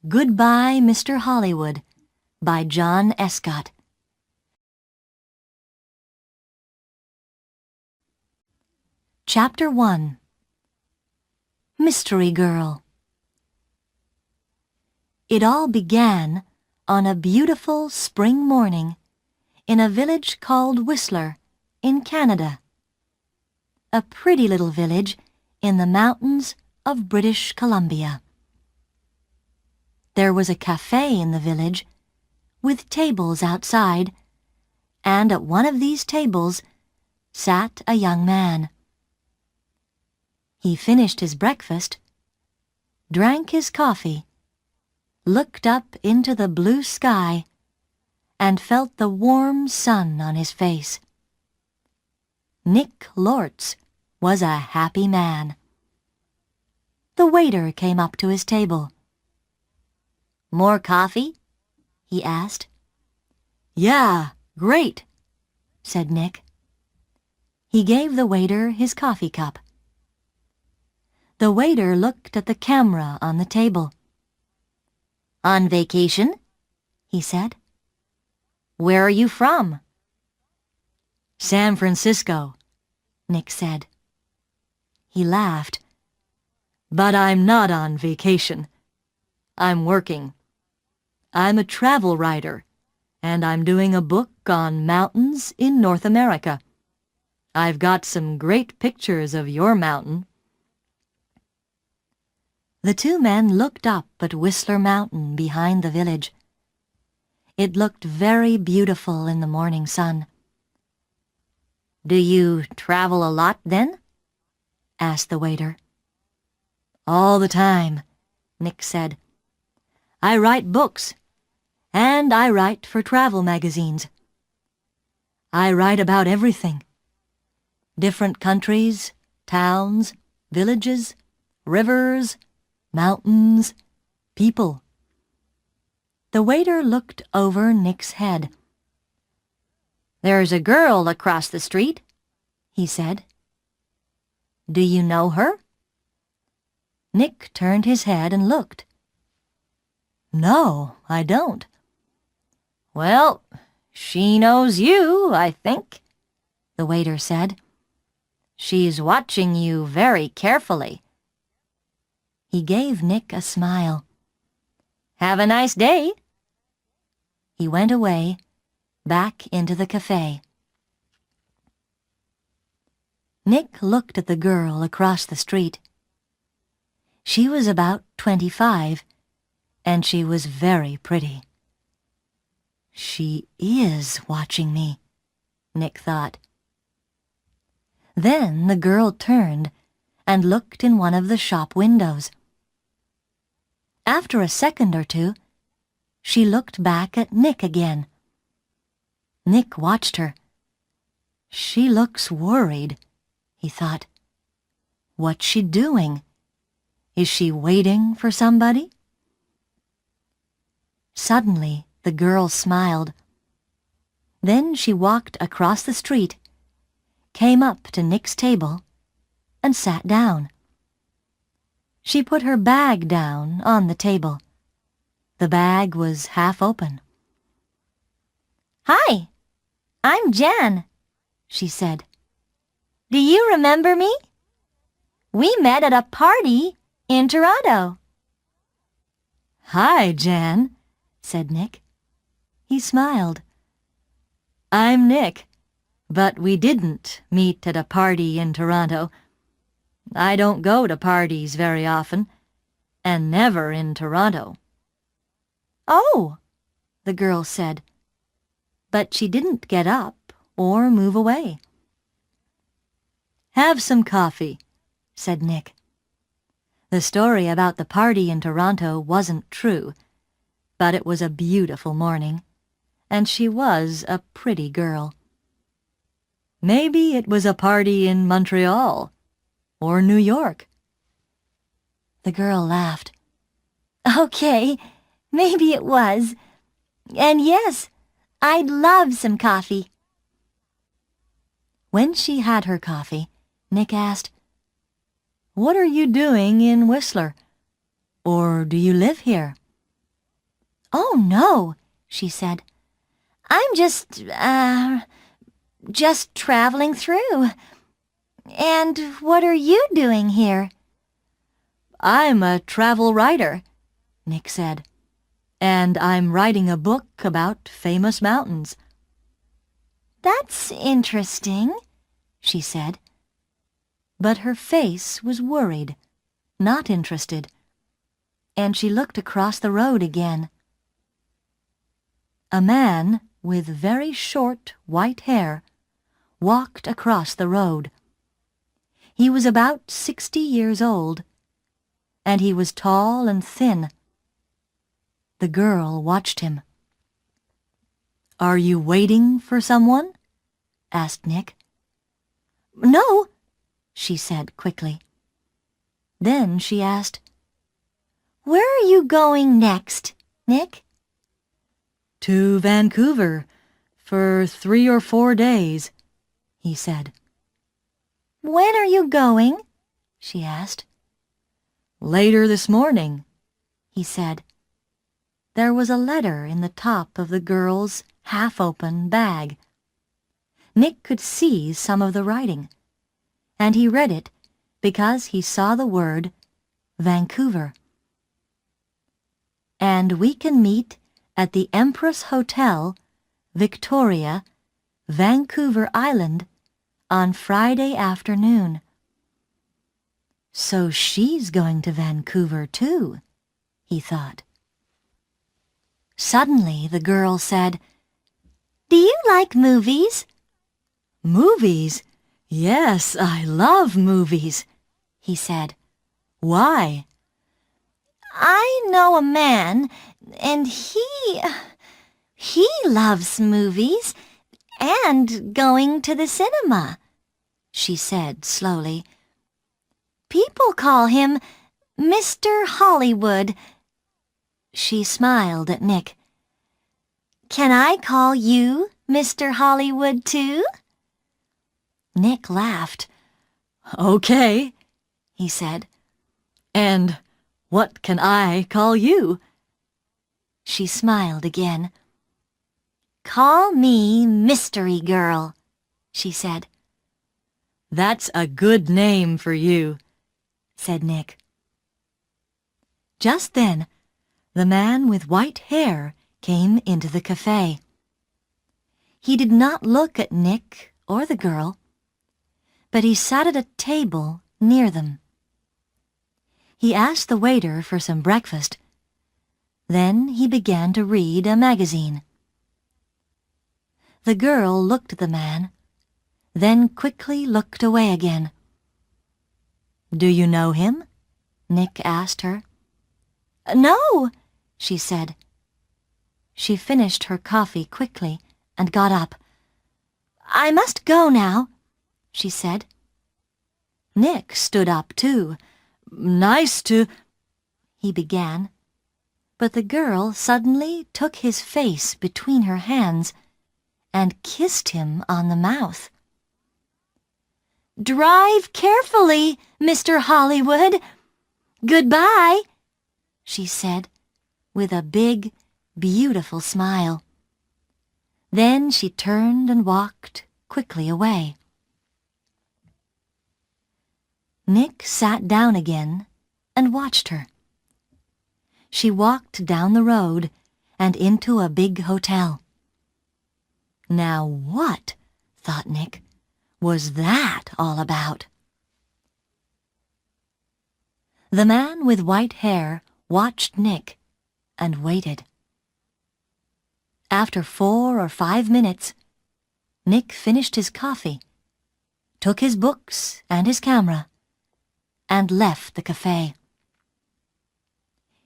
Goodbye, Mr. Hollywood, by John Escott. Chapter 1. Mystery Girl. It all began on a beautiful spring morning in a village called Whistler in Canada. A pretty little village in the mountains of British Columbia. There was a café in the village with tables outside, and at one of these tables sat a young man. He finished his breakfast, drank his coffee, looked up into the blue sky, and felt the warm sun on his face. Nick Lortz was a happy man. The waiter came up to his table. "More coffee?" he asked. "Yeah, great," said Nick. He gave the waiter his coffee cup. The waiter looked at the camera on the table. "On vacation?" he said. "Where are you from?" "San Francisco," Nick said. He laughed. "But I'm not on vacation. I'm working. I'm a travel writer, and I'm doing a book on mountains in North America. I've got some great pictures of your mountain." The two men looked up at Whistler Mountain behind the village. It looked very beautiful in the morning sun. "Do you travel a lot then?" asked the waiter. "All the time," Nick said. "I write books, and I write for travel magazines. I write about everything. Different countries, towns, villages, rivers, mountains, people." The waiter looked over Nick's head. "There's a girl across the street," he said. "Do you know her?" Nick turned his head and looked. "No, I don't." "Well, she knows you, I think," the waiter said. "She's watching you very carefully." He gave Nick a smile. "Have a nice day." He went away, back into the café. Nick looked at the girl across the street. She was about 25, and she was very pretty. "She is watching me," Nick thought. Then the girl turned and looked in one of the shop windows. After a second or two, she looked back at Nick again. Nick watched her. "She looks worried," he thought. "What's she doing? Is she waiting for somebody?" Suddenly, the girl smiled. Then she walked across the street, came up to Nick's table, and sat down. She put her bag down on the table. The bag was half open. "Hi, I'm Jan," she said. "Do you remember me? We met at a party in Toronto." "Hi, Jan," said Nick. He smiled. "I'm Nick, but we didn't meet at a party in Toronto. I don't go to parties very often, and never in Toronto." "Oh," the girl said, but she didn't get up or move away. "Have some coffee," said Nick. The story about the party in Toronto wasn't true, but it was a beautiful morning, and she was a pretty girl. Maybe it was a party in Montreal or New York. The girl laughed. "Okay, maybe it was. And yes, I'd love some coffee." When she had her coffee, Nick asked, "What are you doing in Whistler? Or do you live here?" "Oh, no," she said. "I'm just traveling through. And what are you doing here?" "I'm a travel writer," Nick said, "and I'm writing a book about famous mountains." "That's interesting," she said. But her face was worried, not interested, and she looked across the road again. A man with very short white hair walked across the road. He was about 60 years old, and he was tall and thin. The girl watched him. "Are you waiting for someone?" asked Nick. "No," she said quickly. Then she asked, "Where are you going next, Nick?" "To Vancouver for 3 or 4 days," he said. "When are you going?" she asked. "Later this morning," he said. There was a letter in the top of the girl's half-open bag. Nick could see some of the writing, and he read it because he saw the word Vancouver. "And we can meet at the Empress Hotel, Victoria, Vancouver Island, on Friday afternoon." So she's going to Vancouver too, he thought. Suddenly the girl said, "Do you like movies?" "Movies? Yes, I love movies," he said. "Why?" "I know a man, and he loves movies and going to the cinema," she said slowly. "People call him Mr. Hollywood." She smiled at Nick. "Can I call you Mr. Hollywood too?" Nick laughed. "Okay," he said. "And what can I call you?" She smiled again. "Call me Mystery Girl," she said. "That's a good name for you," said Nick. Just then, the man with white hair came into the café. He did not look at Nick or the girl, but he sat at a table near them. He asked the waiter for some breakfast. Then he began to read a magazine. The girl looked at the man, then quickly looked away again. "Do you know him?" Nick asked her. "No," she said. She finished her coffee quickly and got up. "I must go now," she said. Nick stood up too. "Nice to—" he began, but the girl suddenly took his face between her hands and kissed him on the mouth. "Drive carefully, Mr. Hollywood. Goodbye," she said, with a big, beautiful smile. Then she turned and walked quickly away. Nick sat down again and watched her. She walked down the road and into a big hotel. Now what, thought Nick, was that all about? The man with white hair watched Nick and waited. After 4 or 5 minutes, Nick finished his coffee, took his books and his camera, and left the café.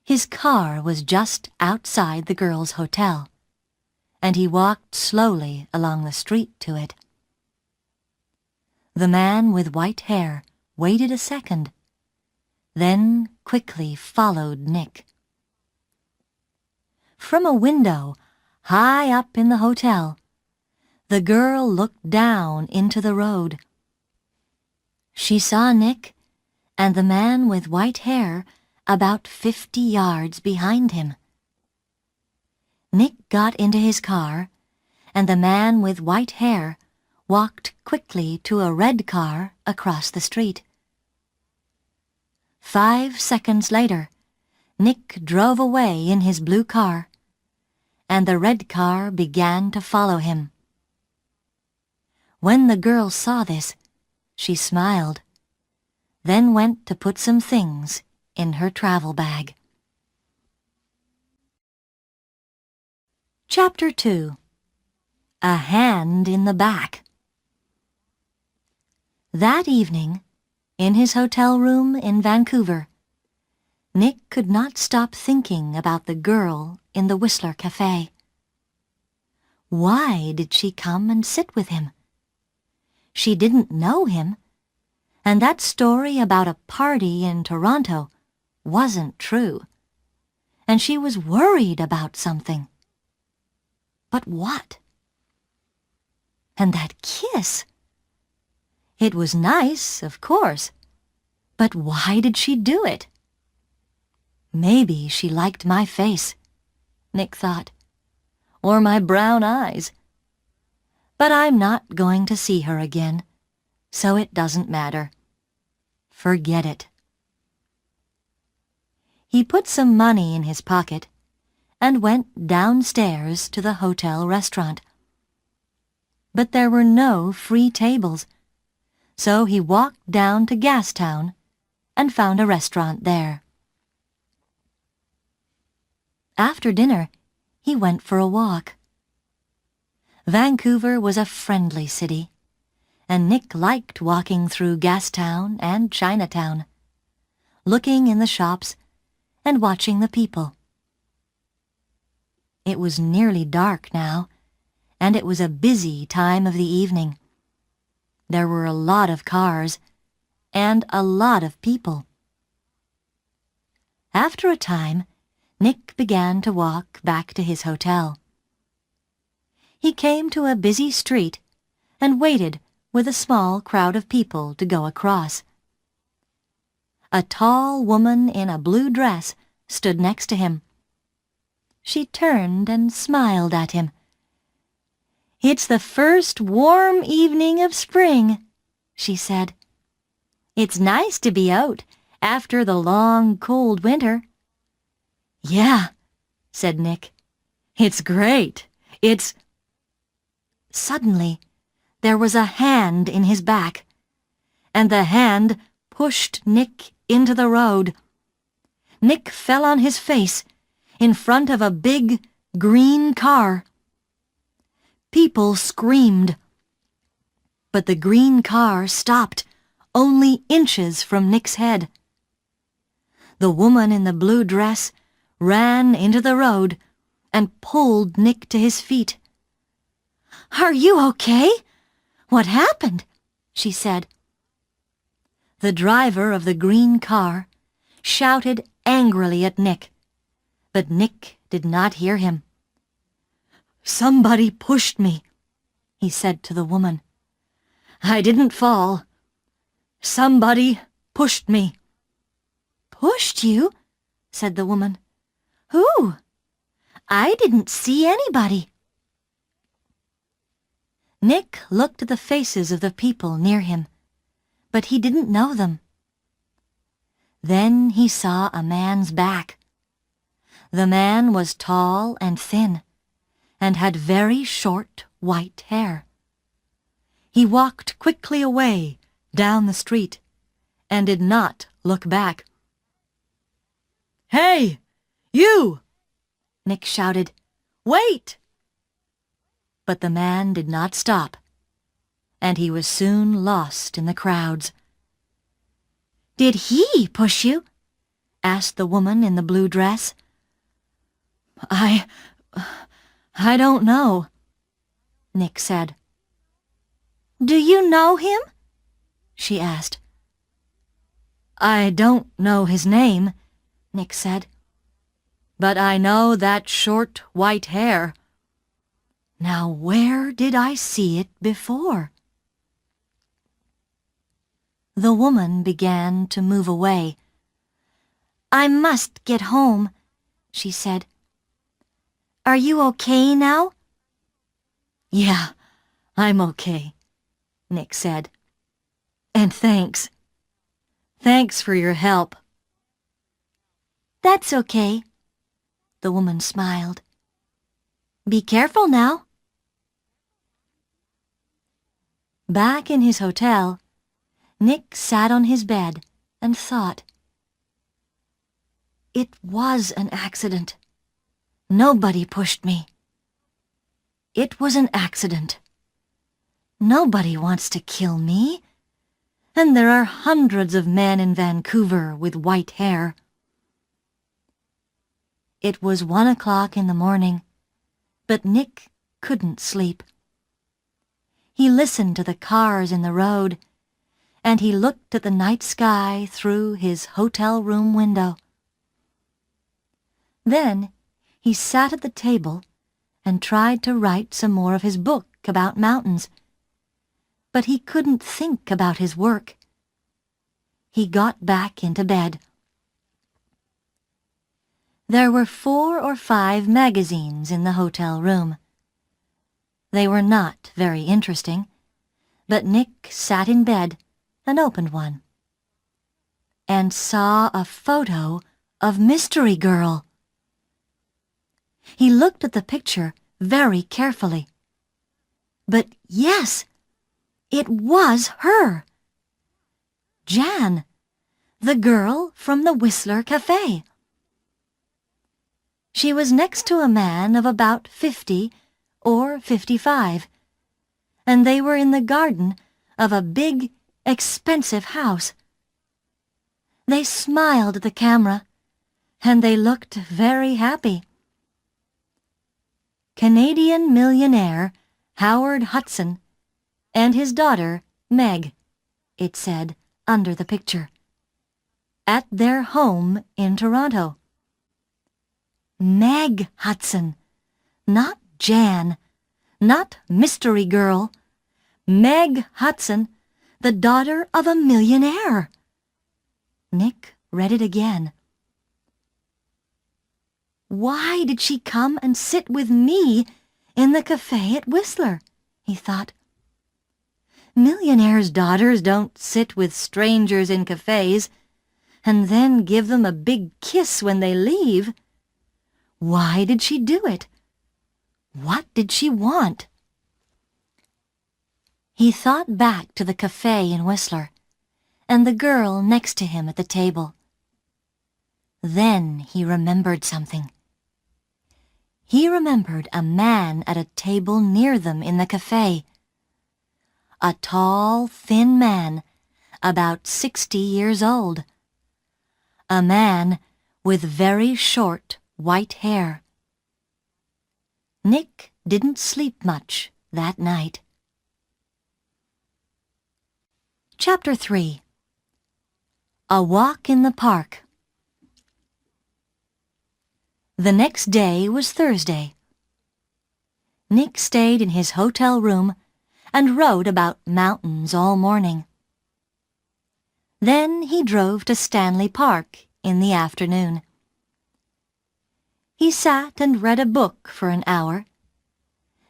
His car was just outside the girl's hotel, and he walked slowly along the street to it. The man with white hair waited a second, then quickly followed Nick. From a window high up in the hotel, the girl looked down into the road. She saw Nick and the man with white hair about 50 yards behind him. Nick got into his car, and the man with white hair walked quickly to a red car across the street. 5 seconds later, Nick drove away in his blue car, and the red car began to follow him. When the girl saw this, she smiled, then went to put some things in her travel bag. Chapter 2. A Hand in the Back. That evening, in his hotel room in Vancouver, Nick could not stop thinking about the girl in the Whistler café. Why did she come and sit with him? She didn't know him, and that story about a party in Toronto wasn't true, and she was worried about something. But what? And that kiss? It was nice, of course, but why did she do it? Maybe she liked my face, Nick thought, or my brown eyes. But I'm not going to see her again, so it doesn't matter. Forget it. He put some money in his pocket and went downstairs to the hotel restaurant. But there were no free tables, so he walked down to Gastown and found a restaurant there. After dinner, he went for a walk. Vancouver was a friendly city, and Nick liked walking through Gastown and Chinatown, looking in the shops and watching the people. It was nearly dark now, and it was a busy time of the evening. There were a lot of cars and a lot of people. After a time, Nick began to walk back to his hotel. He came to a busy street and waited with a small crowd of people to go across. A tall woman in a blue dress stood next to him. She turned and smiled at him. "It's the first warm evening of spring," she said. "It's nice to be out after the long, cold winter." "Yeah," said Nick. "It's great. It's—" Suddenly, there was a hand in his back, and the hand pushed Nick into the road. Nick fell on his face in front of a big, green car. People screamed, but the green car stopped only inches from Nick's head. The woman in the blue dress ran into the road and pulled Nick to his feet. "Are you okay? What happened?" she said. The driver of the green car shouted angrily at Nick, but Nick did not hear him. "Somebody pushed me," he said to the woman. "I didn't fall. Somebody pushed me." "Pushed you?" said the woman. "Who? I didn't see anybody." Nick looked at the faces of the people near him, but he didn't know them. Then he saw a man's back. The man was tall and thin, and had very short white hair. He walked quickly away down the street, and did not look back. "Hey, you!" Nick shouted. "Wait!" But the man did not stop, and he was soon lost in the crowds. "Did he push you?" asked the woman in the blue dress. I don't know," Nick said. "Do you know him?" she asked. "I don't know his name," Nick said. "But I know that short white hair. Now where did I see it before?" The woman began to move away. "I must get home," she said. Are you okay now?" "Yeah, I'm okay," Nick said. "And thanks. Thanks for your help." "That's okay," the woman smiled. "Be careful now." Back in his hotel, Nick sat on his bed and thought. It was an accident. Nobody pushed me. It was an accident. Nobody wants to kill me, and there are hundreds of men in Vancouver with white hair. It was 1 o'clock in the morning, but Nick couldn't sleep. He listened to the cars in the road, and he looked at the night sky through his hotel room window. Then he sat at the table and tried to write some more of his book about mountains, but he couldn't think about his work. He got back into bed. There were 4 or 5 magazines in the hotel room. They were not very interesting, but Nick sat in bed and opened one, and saw a photo of Mystery Girl. He looked at the picture very carefully. But yes, it was her. Jan, the girl from the Whistler Café. She was next to a man of about 50 or 55, and they were in the garden of a big, expensive house. They smiled at the camera, and they looked very happy. Canadian millionaire Howard Hudson and his daughter Meg, it said under the picture, at their home in Toronto. Meg Hudson, not Jan, not Mystery Girl. Meg Hudson, the daughter of a millionaire. Nick read it again. Why did she come and sit with me in the cafe at Whistler? He thought. Millionaires' daughters don't sit with strangers in cafes and then give them a big kiss when they leave. Why did she do it? What did she want? He thought back to the cafe in Whistler and the girl next to him at the table. Then he remembered something. He remembered a man at a table near them in the cafe. A tall, thin man, about 60 years old. A man with very short white hair. Nick didn't sleep much that night. Chapter 3. A Walk in the Park. The next day was Thursday. Nick stayed in his hotel room and wrote about mountains all morning. Then he drove to Stanley Park in the afternoon. He sat and read a book for an hour.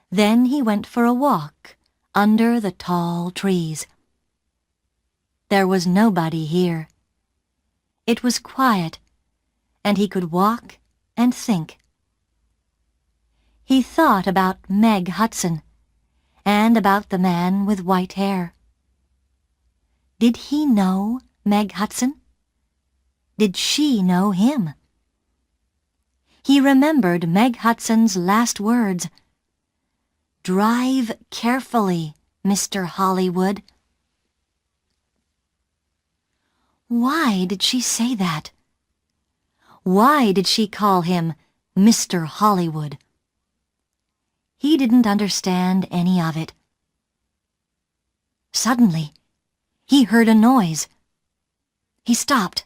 Then he went for a walk under the tall trees. There was nobody here. It was quiet, and he could walk and think. He thought about Meg Hudson and about the man with white hair. Did he know Meg Hudson? Did she know him? He remembered Meg Hudson's last words. Drive carefully, Mr. Hollywood. Why did she say that? Why did she call him Mr. Hollywood? He didn't understand any of it. Suddenly, he heard a noise. He stopped.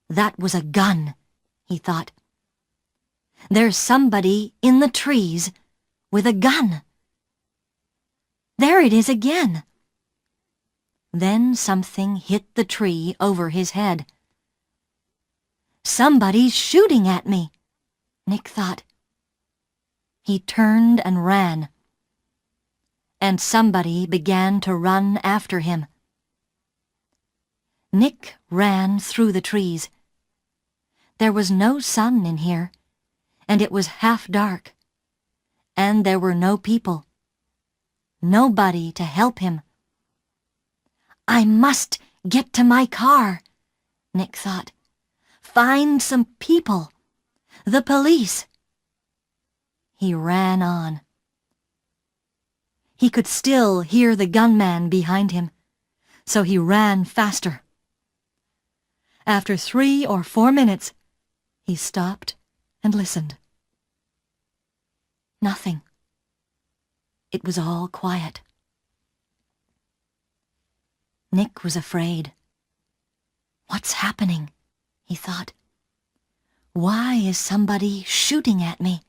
That was a gun, he thought. There's somebody in the trees with a gun. There it is again. Then something hit the tree over his head. Somebody's shooting at me, Nick thought. He turned and ran, and somebody began to run after him. Nick ran through the trees. There was no sun in here, and it was half dark, and there were no people. Nobody to help him. I must get to my car, Nick thought. Find some people. The police. He ran on. He could still hear the gunman behind him, so he ran faster. After 3 or 4 minutes, he stopped and listened. Nothing. It was all quiet. Nick was afraid. What's happening? He thought. Why is somebody shooting at me?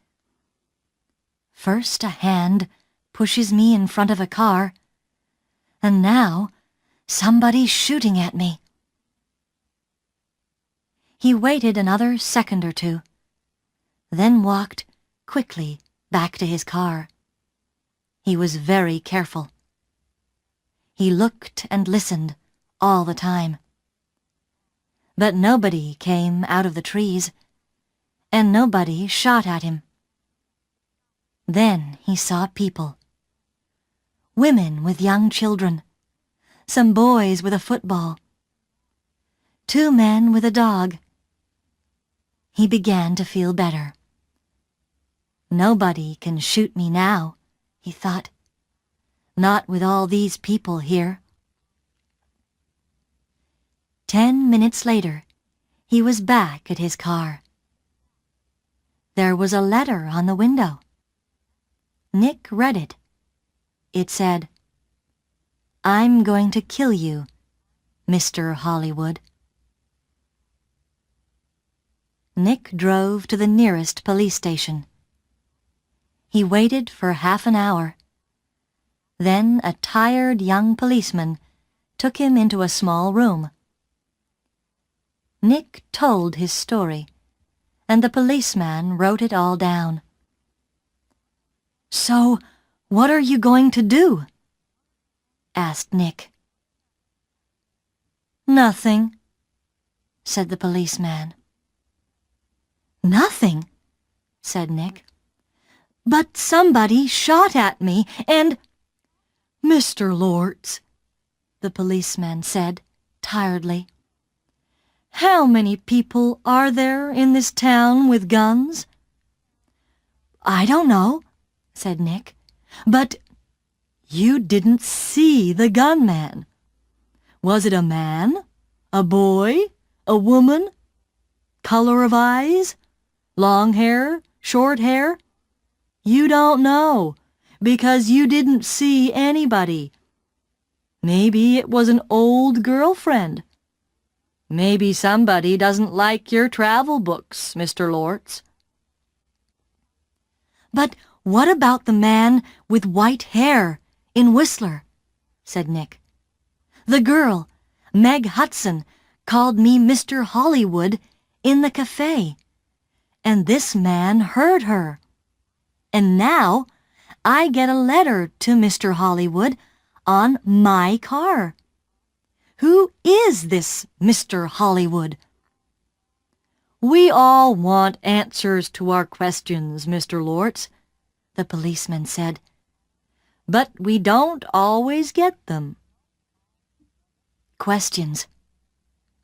First a hand pushes me in front of a car, and now somebody's shooting at me. He waited another second or two, then walked quickly back to his car. He was very careful. He looked and listened all the time. But nobody came out of the trees, and nobody shot at him. Then he saw people. Women with young children, some boys with a football, 2 men with a dog. He began to feel better. Nobody can shoot me now, he thought. Not with all these people here. 10 minutes later, he was back at his car. There was a letter on the window. Nick read it. It said, "I'm going to kill you, Mr. Hollywood." Nick drove to the nearest police station. He waited for half an hour. Then a tired young policeman took him into a small room. Nick told his story, and the policeman wrote it all down. "So, what are you going to do?" asked Nick. "Nothing," said the policeman. "Nothing?" said Nick. "But somebody shot at me and—" "Mr. Lortz," the policeman said tiredly, "how many people are there in this town with guns?" "I don't know," said Nick, "but you didn't see the gunman. Was it a man, a boy, a woman? Color of eyes? Long hair, short hair? You don't know, because you didn't see anybody. Maybe it was an old girlfriend. Maybe somebody doesn't like your travel books, Mr. Lortz." "But what about the man with white hair in Whistler?" said Nick. "The girl, Meg Hudson, called me Mr. Hollywood in the café, and this man heard her. And now I get a letter to Mr. Hollywood on my car. Who is this Mr. Hollywood?" "We all want answers to our questions, Mr. Lortz," the policeman said, "but we don't always get them." Questions,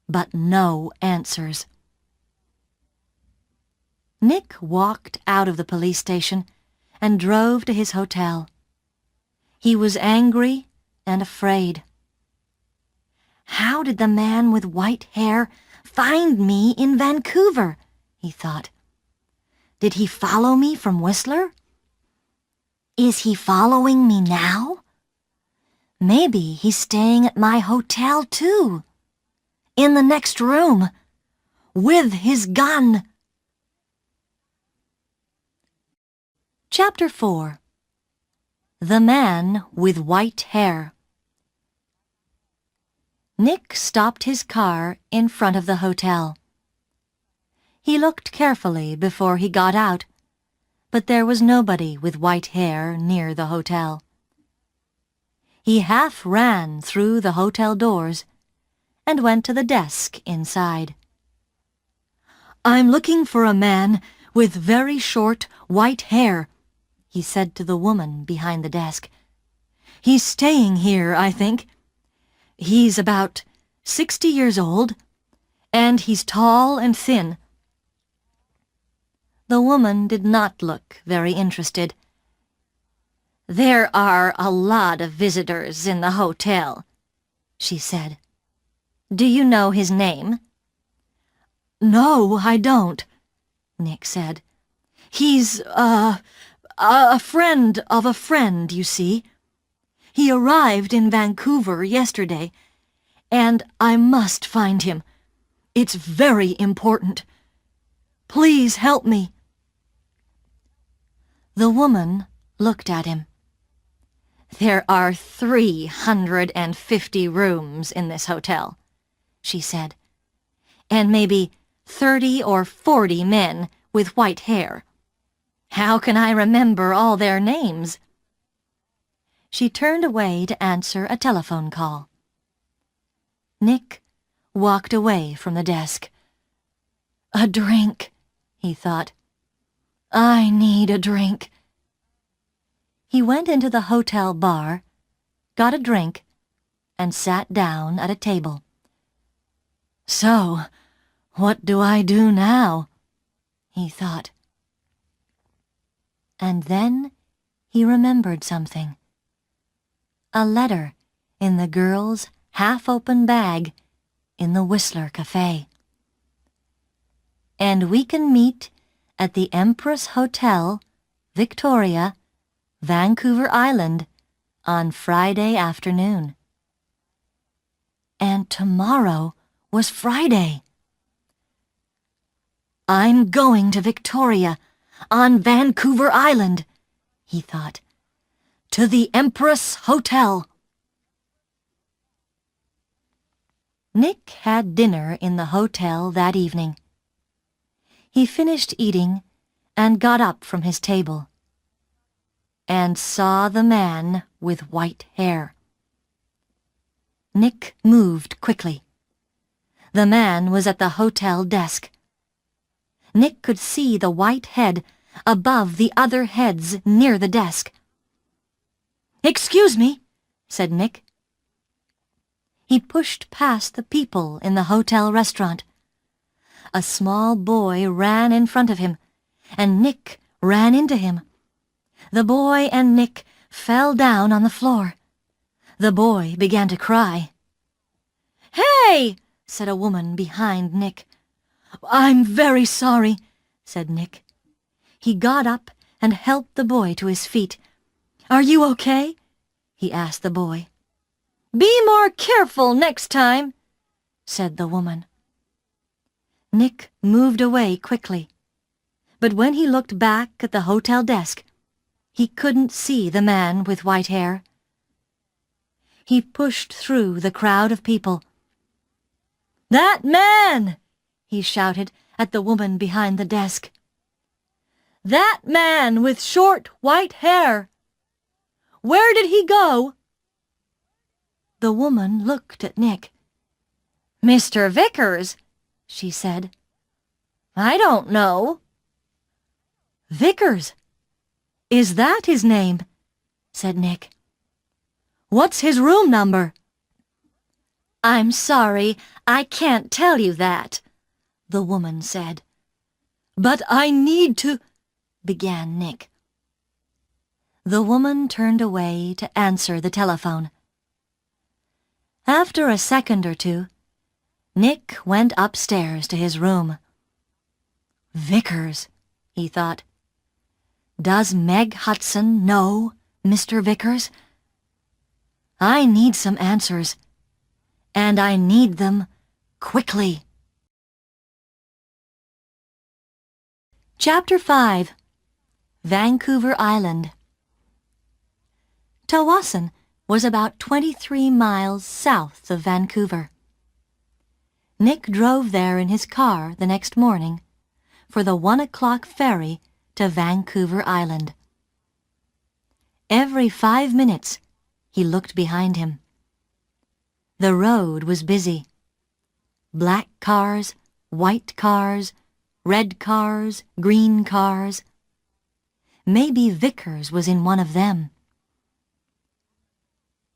but no answers. Nick walked out of the police station and drove to his hotel. He was angry and afraid. How did the man with white hair find me in Vancouver? He thought. Did he follow me from Whistler? Is he following me now? Maybe he's staying at my hotel too. In the next room. With his gun. Chapter 4. The Man with White Hair. Nick stopped his car in front of the hotel. He looked carefully before he got out, but there was nobody with white hair near the hotel. He half ran through the hotel doors and went to the desk inside. "I'm looking for a man with very short white hair," he said to the woman behind the desk. "He's staying here, I think. He's about 60 years old, and he's tall and thin." The woman did not look very interested. "There are a lot of visitors in the hotel," she said. "Do you know his name?" "No, I don't," Nick said. "He's, a friend of a friend, you see. He arrived in Vancouver yesterday, and I must find him. It's very important. Please help me." The woman looked at him. "There are 350 rooms in this hotel," she said, "and maybe 30 or 40 men with white hair. How can I remember all their names?" She turned away to answer a telephone call. Nick walked away from the desk. "A drink," he thought. "I need a drink." He went into the hotel bar, got a drink, and sat down at a table. "So, what do I do now?" he thought. And then he remembered something. A letter in the girl's half-open bag in the Whistler Café. "And we can meet at the Empress Hotel, Victoria, Vancouver Island, on Friday afternoon." And tomorrow was Friday. "I'm going to Victoria, on Vancouver Island," he thought. "To the Empress Hotel." Nick had dinner in the hotel that evening. He finished eating and got up from his table and saw the man with white hair. Nick moved quickly. The man was at the hotel desk. Nick could see the white head above the other heads near the desk. "Excuse me," said Nick. He pushed past the people in the hotel restaurant. A small boy ran in front of him, and Nick ran into him. The boy and Nick fell down on the floor. The boy began to cry. "Hey!" said a woman behind Nick. "I'm very sorry," said Nick. He got up and helped the boy to his feet. "Are you okay?" he asked the boy. "Be more careful next time," said the woman. Nick moved away quickly, but when he looked back at the hotel desk, he couldn't see the man with white hair. He pushed through the crowd of people. "That man!" he shouted at the woman behind the desk. "That man with short white hair! Where did he go?" The woman looked at Nick. "Mr. Vickers," she said. "I don't know." "Vickers? Is that his name?" said Nick. "What's his room number?" "I'm sorry, I can't tell you that," the woman said. "But I need to—" began Nick. The woman turned away to answer the telephone. After a second or two, Nick went upstairs to his room. "Vickers," he thought. "Does Meg Hudson know Mr. Vickers? I need some answers, and I need them quickly." Chapter 5. Vancouver Island. Tawasin was about 23 miles south of Vancouver. Nick drove there in his car the next morning for the 1 o'clock ferry to Vancouver Island. Every 5 minutes, he looked behind him. The road was busy. Black cars, white cars, red cars, green cars. Maybe Vickers was in one of them.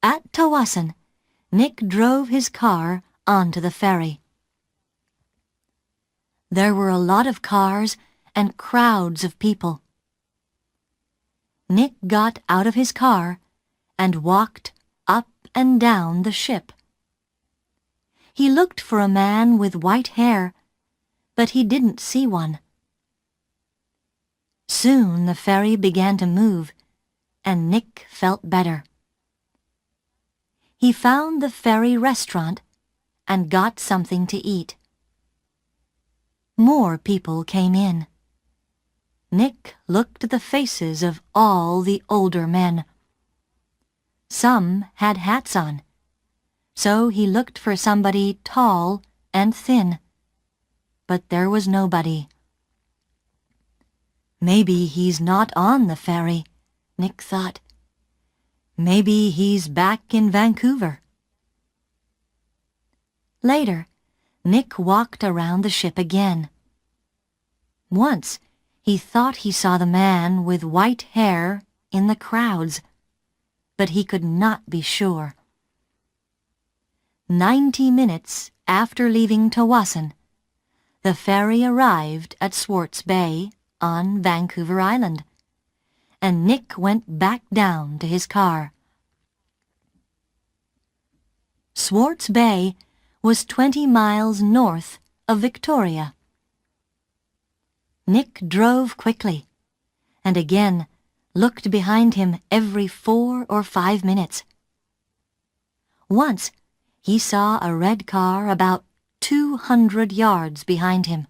At Tawasin, Nick drove his car onto the ferry. There were a lot of cars and crowds of people. Nick got out of his car and walked up and down the ship. He looked for a man with white hair, but he didn't see one. Soon the ferry began to move, and Nick felt better. He found the ferry restaurant and got something to eat. More people came in. Nick looked at the faces of all the older men. Some had hats on, so he looked for somebody tall and thin, but there was nobody. Maybe he's not on the ferry, Nick thought. Maybe he's back in Vancouver. Later, Nick walked around the ship again. Once, he thought he saw the man with white hair in the crowds, but he could not be sure. 90 minutes after leaving Tawasin, the ferry arrived at Swartz Bay on Vancouver Island, and Nick went back down to his car. Swartz Bay was 20 miles north of Victoria. Nick drove quickly, and again looked behind him every 4 or 5 minutes. Once, he saw a red car about 200 yards behind him.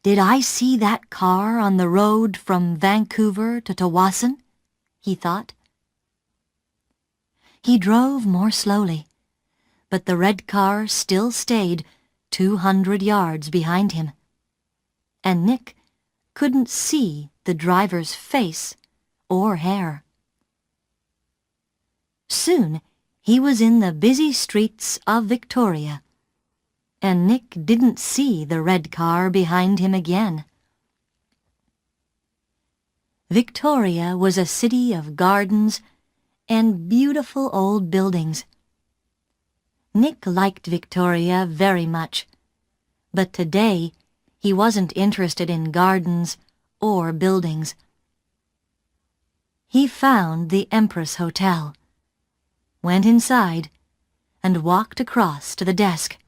Did I see that car on the road from Vancouver to Tawasin? He thought. He drove more slowly, but the red car still stayed 200 yards behind him, and Nick couldn't see the driver's face or hair. Soon he was in the busy streets of Victoria, and Nick didn't see the red car behind him again. Victoria was a city of gardens and beautiful old buildings. Nick liked Victoria very much, but today he wasn't interested in gardens or buildings. He found the Empress Hotel, went inside, and walked across to the desk.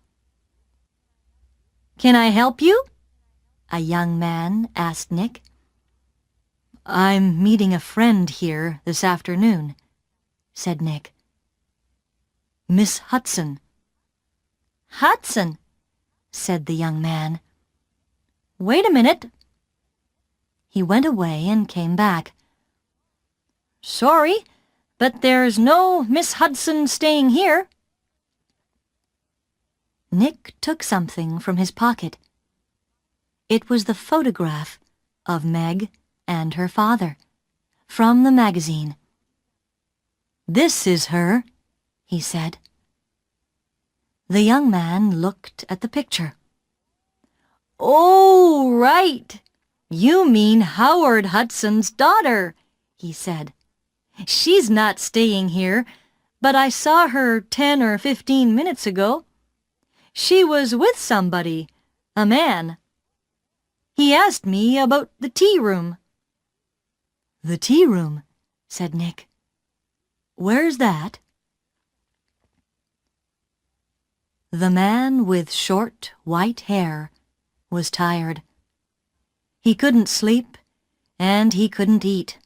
"Can I help you?" a young man asked Nick. "I'm meeting a friend here this afternoon," said Nick. "Miss Hudson." "Hudson," said the young man. "Wait a minute." He went away and came back. "Sorry, but there's no Miss Hudson staying here." Nick took something from his pocket. It was the photograph of Meg and her father, from the magazine. "This is her," he said. The young man looked at the picture. "Oh, right! You mean Howard Hudson's daughter," he said. "She's not staying here, but I saw her 10 or 15 minutes ago. She was with somebody, a man. He asked me about the tea room." "The tea room," said Nick. "Where's that?" The man with short white hair was tired. He couldn't sleep, and he couldn't eat.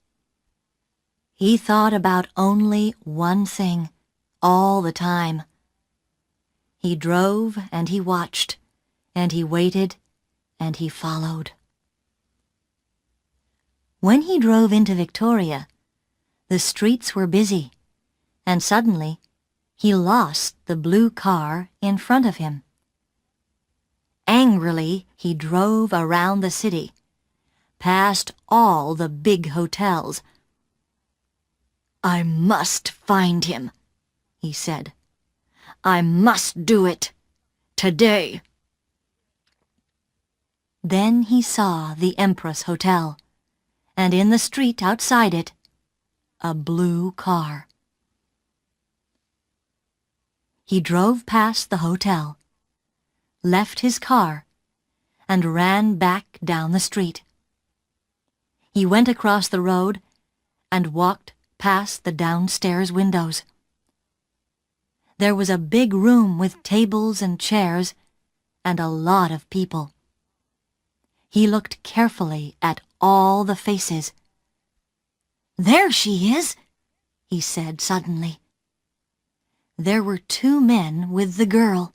He thought about only one thing all the time. He drove and he watched, and he waited, and he followed. When he drove into Victoria, the streets were busy, and suddenly he lost the blue car in front of him. Angrily, he drove around the city, past all the big hotels. "I must find him," he said. "I must do it. Today." Then he saw the Empress Hotel, and in the street outside it, a blue car. He drove past the hotel, left his car, and ran back down the street. He went across the road and walked past the downstairs windows. There was a big room with tables and chairs and a lot of people. He looked carefully at all the faces. "There she is," he said suddenly. There were 2 men with the girl.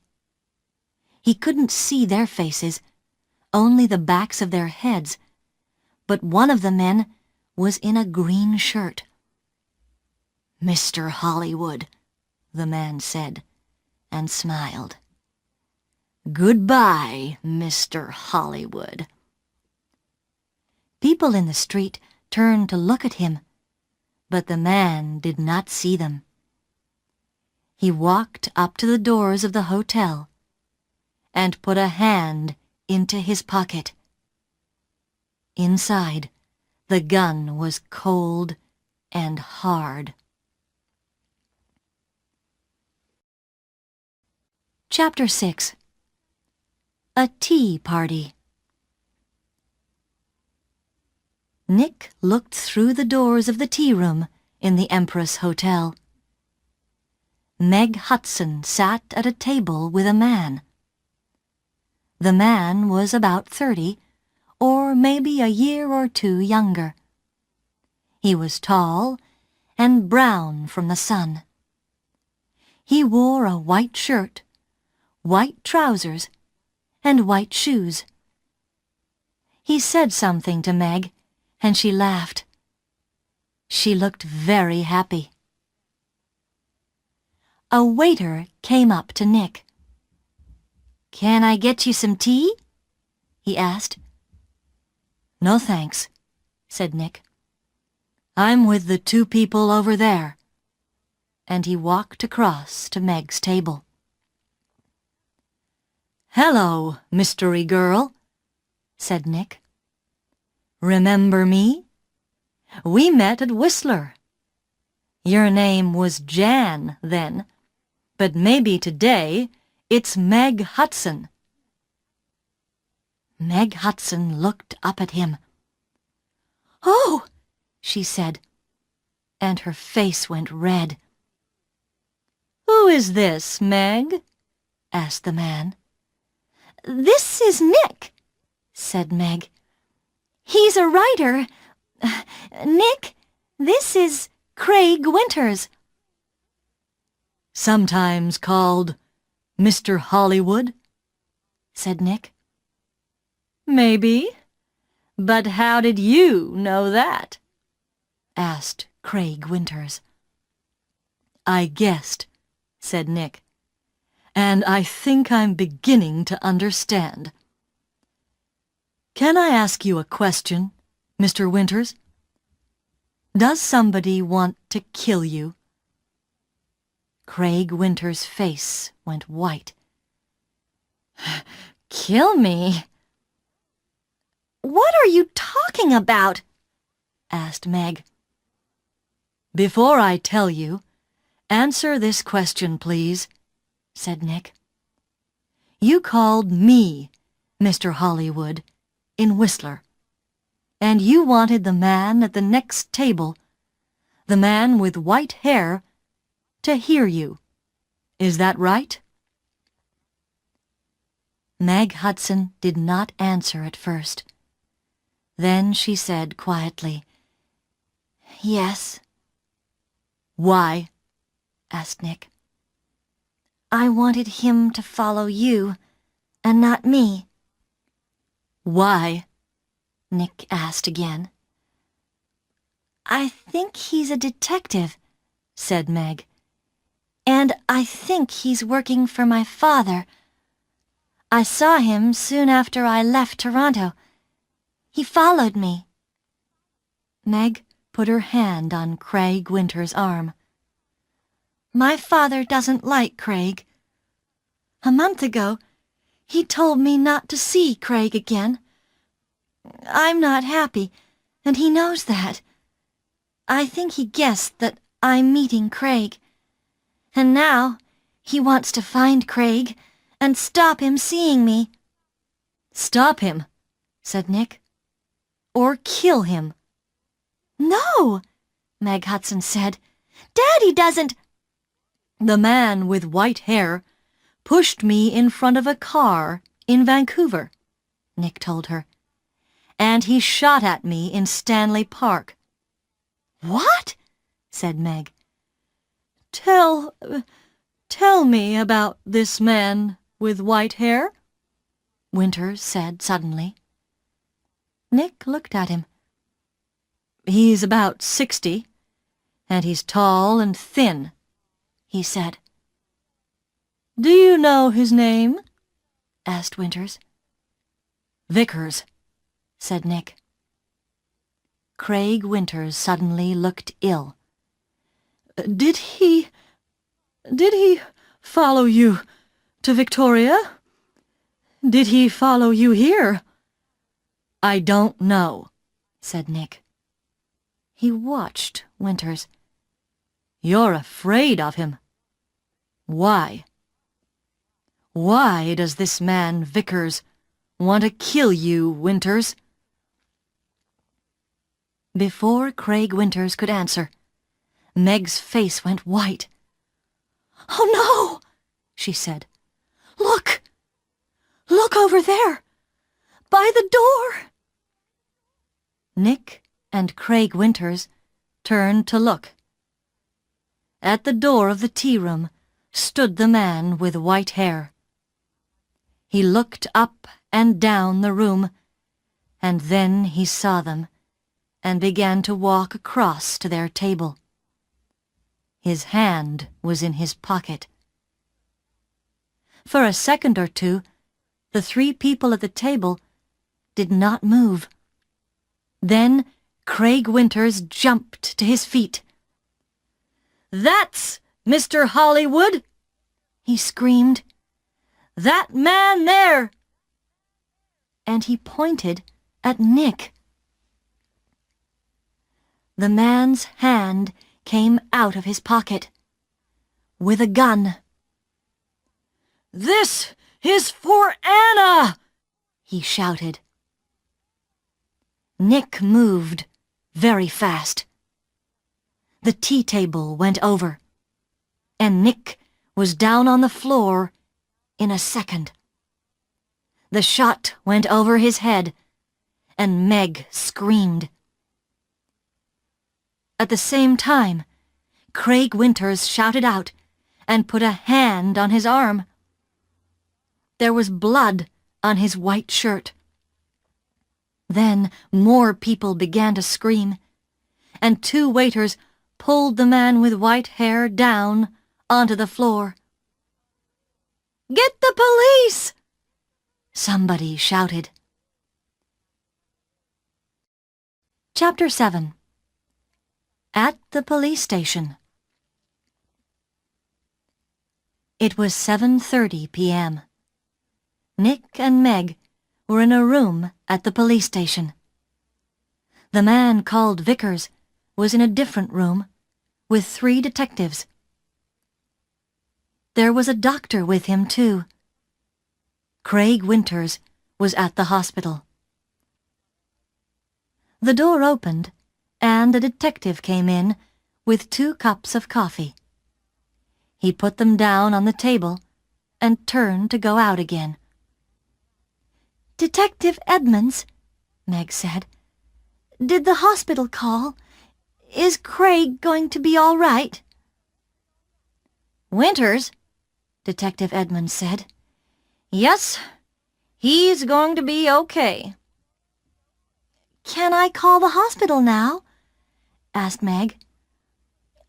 He couldn't see their faces, only the backs of their heads, but one of the men was in a green shirt. "Mr. Hollywood," the man said, and smiled. "Goodbye, Mr. Hollywood." People in the street turned to look at him, but the man did not see them. He walked up to the doors of the hotel and put a hand into his pocket. Inside, the gun was cold and hard. Chapter 6. A Tea Party. Nick looked through the doors of the tea room in the Empress Hotel. Meg Hudson sat at a table with a man. The man was about 30, or maybe a year or 2 younger. He was tall and brown from the sun. He wore a white shirt, white trousers, and white shoes. He said something to Meg, and she laughed. She looked very happy. A waiter came up to Nick. "Can I get you some tea?" he asked. "No thanks," said Nick. "I'm with the 2 people over there." And he walked across to Meg's table. "Hello, mystery girl," said Nick. "Remember me? We met at Whistler. Your name was Jan then, but maybe today it's Meg Hudson." Meg Hudson looked up at him. "Oh!" she said, and her face went red. "Who is this, Meg?" asked the man. "This is Nick," said Meg. "He's a writer. Nick, this is Craig Winters." "Sometimes called Mr. Hollywood?" said Nick. "Maybe. But how did you know that?" asked Craig Winters. "I guessed," said Nick, "and I think I'm beginning to understand. Can I ask you a question, Mr. Winters? Does somebody want to kill you?" Craig Winters' face went white. "Kill me? What are you talking about?" asked Meg. "Before I tell you, answer this question, please," said Nick. "You called me Mr. Hollywood in Whistler, and you wanted the man at the next table, the man with white hair, to hear you. Is that right?" Meg Hudson did not answer at first. Then she said quietly, "Yes." "Why?" asked Nick. "I wanted him to follow you, and not me." "Why?" Nick asked again. "I think he's a detective," said Meg. "And I think he's working for my father. I saw him soon after I left Toronto. He followed me. Meg put her hand on Craig Winter's arm. My father doesn't like Craig. A month ago, he told me not to see Craig again. I'm not happy, and he knows that. I think he guessed that I'm meeting Craig. And now he wants to find Craig and stop him seeing me. Stop him, said Nick. Or kill him. No, Meg Hudson said. Daddy doesn't. The man with white hair pushed me in front of a car in Vancouver, Nick told her. And he shot at me in Stanley Park. What? Said Meg. Tell me about this man with white hair, Winters said suddenly. Nick looked at him. He's about 60, and he's tall and thin, he said. Do you know his name? Asked Winters. Vickers, said Nick. Craig Winters suddenly looked ill. Did he follow you to Victoria? Did he follow you here? I don't know, said Nick. He watched Winters. You're afraid of him. Why? Why does this man, Vickers, want to kill you, Winters? Before Craig Winters could answer, Meg's face went white. Oh, no, she said. Look! Look over there! By the door! Nick and Craig Winters turned to look. At the door of the tea room stood the man with white hair. He looked up and down the room, and then he saw them and began to walk across to their table. His hand was in his pocket. For a second or two, the three people at the table did not move. Then Craig Winters jumped to his feet. That's Mr. Hollywood, he screamed. That man there! And he pointed at Nick. The man's hand came out of his pocket with a gun. This is for Anna! He shouted. Nick moved very fast. The tea table went over, and Nick was down on the floor in a second. The shot went over his head, and Meg screamed. At the same time, Craig Winters shouted out and put a hand on his arm. There was blood on his white shirt. Then more people began to scream, and two waiters pulled the man with white hair down onto the floor. Get the police! Somebody shouted. Chapter 7. At the police station. It was 7:30 p.m. Nick and Meg were in a room at the police station. The man called Vickers was in a different room with 3 detectives. There was a doctor with him, too. Craig Winters was at the hospital. The door opened, and a detective came in with 2 cups of coffee. He put them down on the table and turned to go out again. Detective Edmonds, Meg said. Did the hospital call? Is Craig going to be all right? Winters, Detective Edmonds said. Yes, he's going to be okay. Can I call the hospital now? Asked Meg.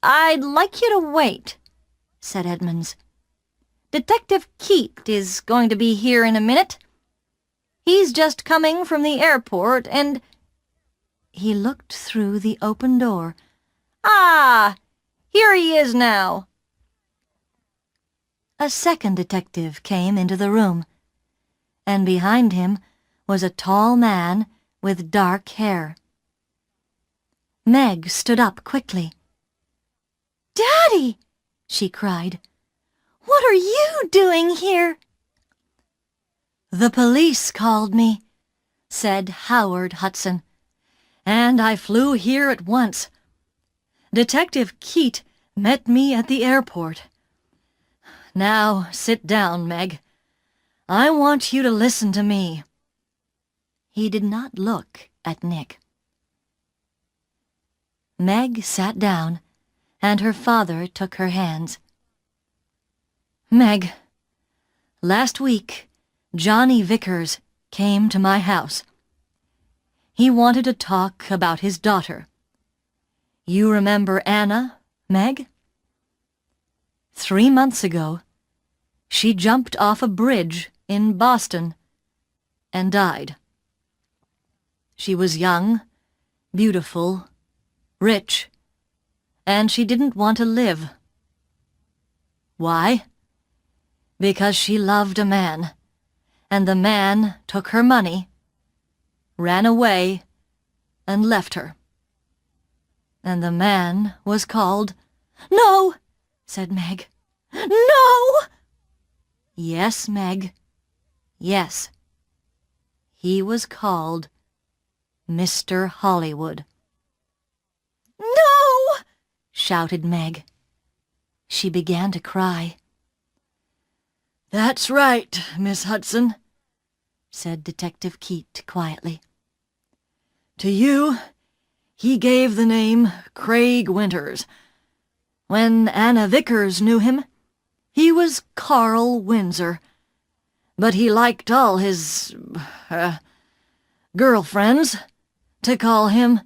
I'd like you to wait, said Edmonds. Detective Keat is going to be here in a minute. He's just coming from the airport and—" He looked through the open door. "Ah! Here he is now." A second detective came into the room, and behind him was a tall man with dark hair. Meg stood up quickly. "Daddy!" she cried. "What are you doing here?" "The police called me," said Howard Hudson, "and I flew here at once. Detective Keat met me at the airport. Now sit down, Meg. I want you to listen to me." He did not look at Nick. Meg sat down, and her father took her hands. "Meg, last week, Johnny Vickers came to my house. He wanted to talk about his daughter. You remember Anna, Meg? 3 months ago, she jumped off a bridge in Boston and died. She was young, beautiful, rich, and she didn't want to live. Why? Because she loved a man, and the man took her money, ran away, and left her. And the man was called—" "No!" said Meg. "No!" "Yes, Meg. Yes. He was called Mr. Hollywood." "No!" shouted Meg. She began to cry. "That's right, Miss Hudson," said Detective Keat quietly. "To you, he gave the name Craig Winters. When Anna Vickers knew him, he was Carl Windsor. But he liked all his, girlfriends to call him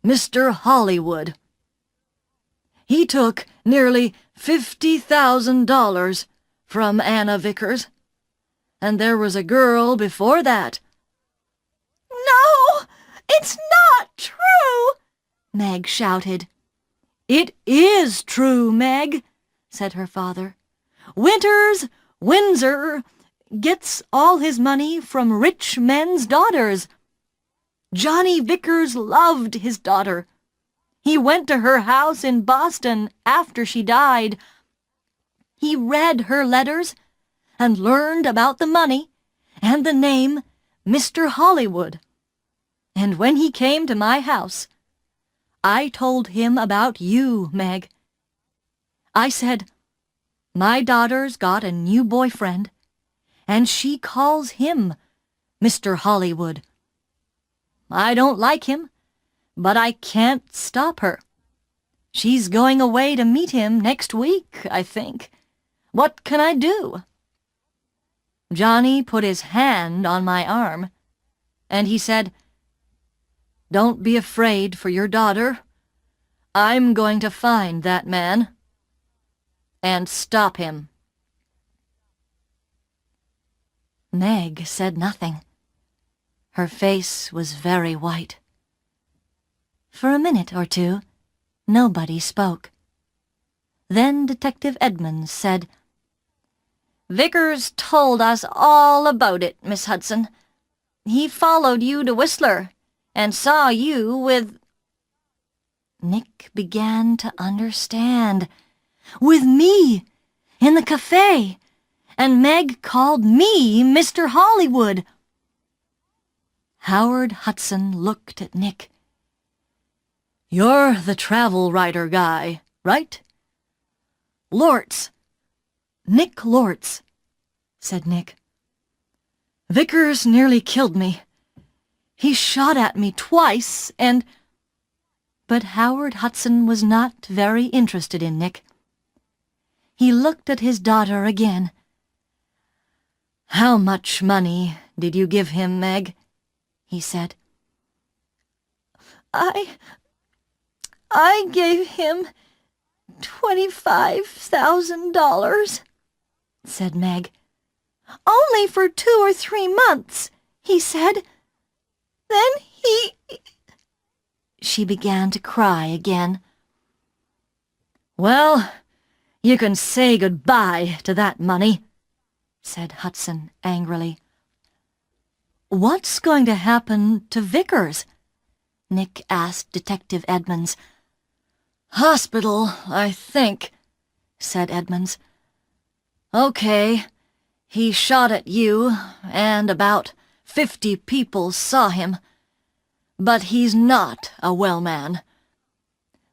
Mr. Hollywood. He took nearly $50,000 from Anna Vickers, and there was a girl before that." "No, it's not true!" Meg shouted. "It is true, Meg," said her father. Windsor gets all his money from rich men's daughters. Johnny Vickers loved his daughter. He went to her house in Boston after she died. He read her letters and learned about the money and the name Mr. Hollywood. And when he came to my house, I told him about you, Meg. I said, 'My daughter's got a new boyfriend, and she calls him Mr. Hollywood. I don't like him, but I can't stop her. She's going away to meet him next week, I think. What can I do?' Johnny put his hand on my arm, and he said, 'Don't be afraid for your daughter. I'm going to find that man and stop him.'" Meg said nothing. Her face was very white. For a minute or two, nobody spoke. Then Detective Edmonds said, "Vickers told us all about it, Miss Hudson. He followed you to Whistler and saw you with—" Nick began to understand. "With me, in the café, and Meg called me Mr. Hollywood." Howard Hudson looked at Nick. "You're the travel writer guy, right?" "Lortz. Nick Lortz," said Nick. "Vickers nearly killed me. He shot at me twice and—" But Howard Hudson was not very interested in Nick. He looked at his daughter again. "How much money did you give him, Meg?" he said. I gave him $25,000, said Meg. "Only for 2 or 3 months, he said. Then he... She began to cry again. Well, you can say goodbye to that money, said Hudson angrily. What's going to happen to Vickers? Nick asked Detective Edmonds. Hospital, I think, said Edmonds. Okay, he shot at you, and about 50 people saw him. But he's not a well man.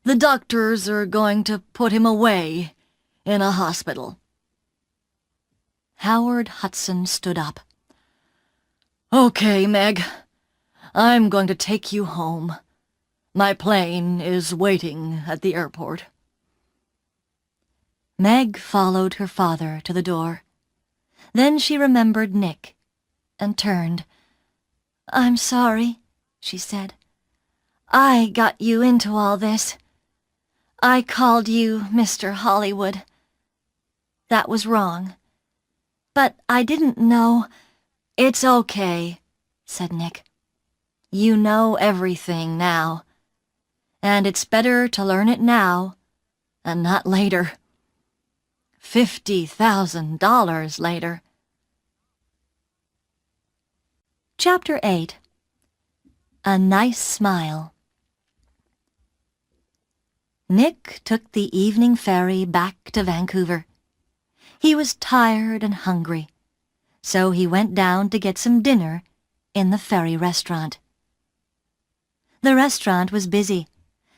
The doctors are going to put him away in a hospital. Howard Hudson stood up. Okay, Meg. I'm going to take you home. My plane is waiting at the airport. Meg followed her father to the door. Then she remembered Nick and turned. I'm sorry, she said. I got you into all this. I called you Mr. Hollywood. That was wrong. But I didn't know. It's okay, said Nick. You know everything now. And it's better to learn it now and not later. $50,000 later. Chapter 8. A Nice Smile. Nick took the evening ferry back to Vancouver. He was tired and hungry, so he went down to get some dinner in the ferry restaurant. The restaurant was busy,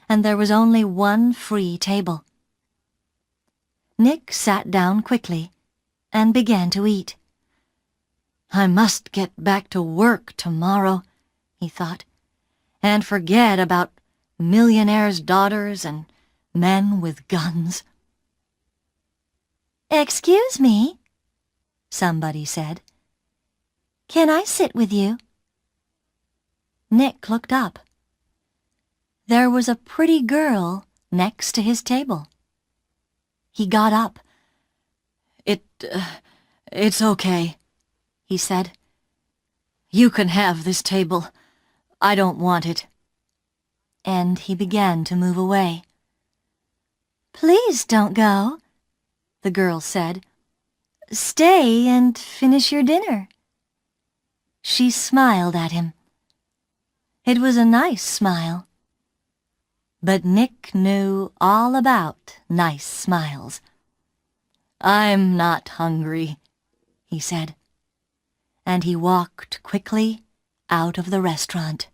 and there was only one free table. Nick sat down quickly and began to eat. I must get back to work tomorrow, he thought, and forget about millionaires' daughters and men with guns. Excuse me, somebody said. Can I sit with you? Nick looked up. There was a pretty girl next to his table. He got up. It's okay, he said. You can have this table. I don't want it. And he began to move away. Please don't go, the girl said. Stay and finish your dinner. She smiled at him. It was a nice smile. But Nick knew all about nice smiles. I'm not hungry, he said, and he walked quickly out of the restaurant.